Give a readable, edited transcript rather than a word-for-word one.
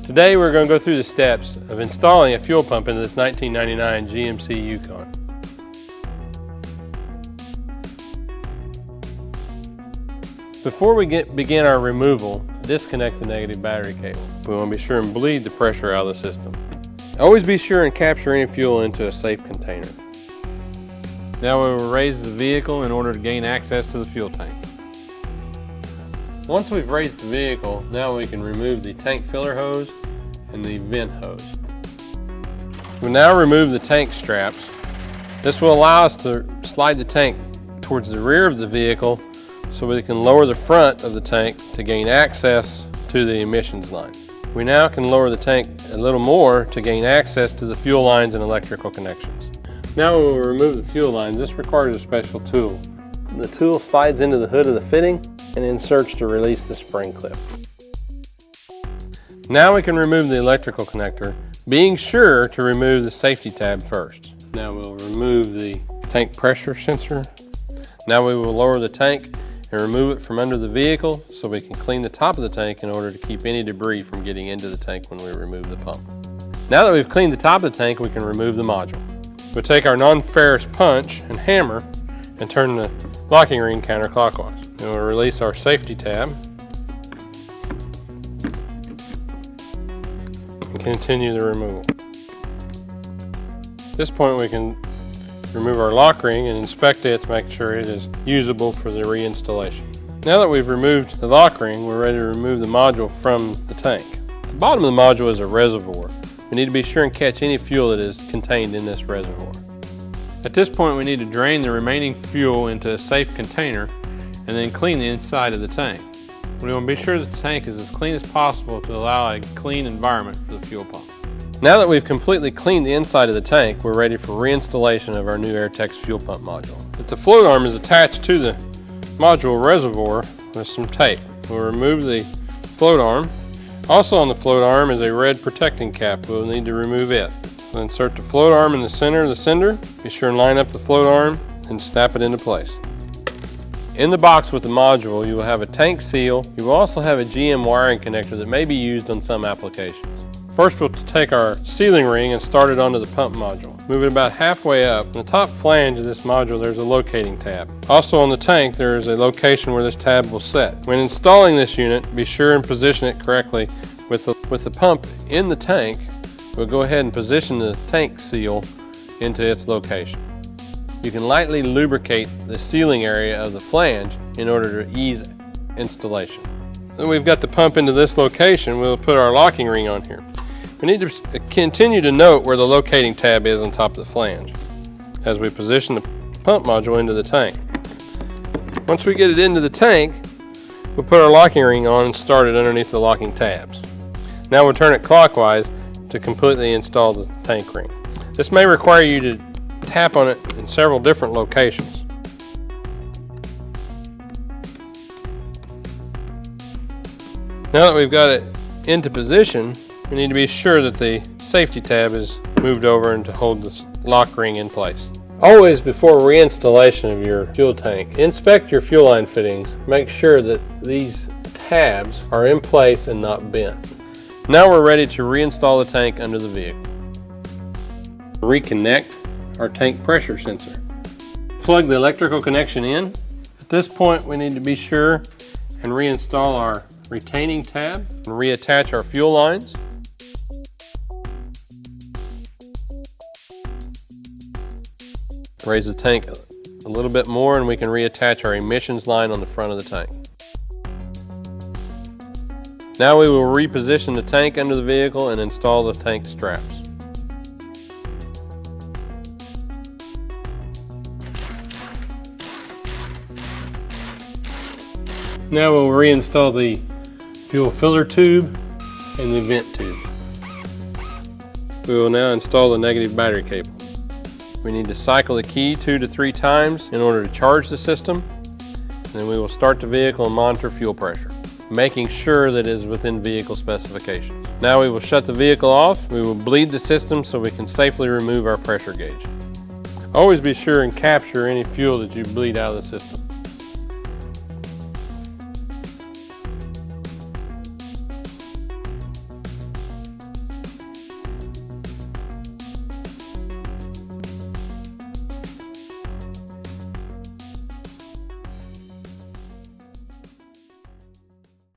Today we're going to go through the steps of installing a fuel pump into this 1999 GMC Yukon. Before we begin our removal, disconnect the negative battery cable. We want to be sure and bleed the pressure out of the system. Always be sure and capture any fuel into a safe container. Now we will raise the vehicle in order to gain access to the fuel tank. Once we've raised the vehicle, now we can remove the tank filler hose and the vent hose. We'll now remove the tank straps. This will allow us to slide the tank towards the rear of the vehicle so we can lower the front of the tank to gain access to the emissions line. We now can lower the tank a little more to gain access to the fuel lines and electrical connections. Now we will remove the fuel lines. This requires a special tool. The tool slides into the hood of the fitting and inserts to release the spring clip. Now we can remove the electrical connector, being sure to remove the safety tab first. Now we'll remove the tank pressure sensor. Now we will lower the tank and remove it from under the vehicle so we can clean the top of the tank in order to keep any debris from getting into the tank when we remove the pump. Now that we've cleaned the top of the tank, we can remove the module. We'll take our non-ferrous punch and hammer and turn the locking ring counterclockwise. Then we'll release our safety tab and continue the removal. At this point we can remove our lock ring and inspect it to make sure it is usable for the reinstallation. Now that we've removed the lock ring, we're ready to remove the module from the tank. The bottom of the module is a reservoir. We need to be sure and catch any fuel that is contained in this reservoir. At this point we need to drain the remaining fuel into a safe container and then clean the inside of the tank. We want to be sure that the tank is as clean as possible to allow a clean environment for the fuel pump. Now that we've completely cleaned the inside of the tank, we're ready for reinstallation of our new Airtex fuel pump module. The float arm is attached to the module reservoir with some tape. We'll remove the float arm. Also on the float arm is a red protecting cap. We'll need to remove it. We'll insert the float arm in the center of the sender. Be sure and line up the float arm and snap it into place. In the box with the module, you will have a tank seal. You will also have a GM wiring connector that may be used on some applications. First we'll take our sealing ring and start it onto the pump module. Move it about halfway up. On the top flange of this module there's a locating tab. Also on the tank there is a location where this tab will set. When installing this unit, be sure and position it correctly. With the pump in the tank, we'll go ahead and position the tank seal into its location. You can lightly lubricate the sealing area of the flange in order to ease installation. Then we've got the pump into this location. We'll put our locking ring on here. We need to continue to note where the locating tab is on top of the flange as we position the pump module into the tank. Once we get it into the tank, we'll put our locking ring on and start it underneath the locking tabs. Now we'll turn it clockwise to completely install the tank ring. This may require you to tap on it in several different locations. Now that we've got it into position, we need to be sure that the safety tab is moved over and to hold the lock ring in place. Always before reinstallation of your fuel tank, inspect your fuel line fittings. Make sure that these tabs are in place and not bent. Now we're ready to reinstall the tank under the vehicle. Reconnect our tank pressure sensor. Plug the electrical connection in. At this point we need to be sure and reinstall our retaining tab and reattach our fuel lines. Raise the tank a little bit more and we can reattach our emissions line on the front of the tank. Now we will reposition the tank under the vehicle and install the tank straps. Now we'll reinstall the fuel filler tube and the vent tube. We will now install the negative battery cable. We need to cycle the key 2 to 3 times in order to charge the system. Then we will start the vehicle and monitor fuel pressure, making sure that it is within vehicle specifications. Now we will shut the vehicle off. We will bleed the system so we can safely remove our pressure gauge. Always be sure and capture any fuel that you bleed out of the system.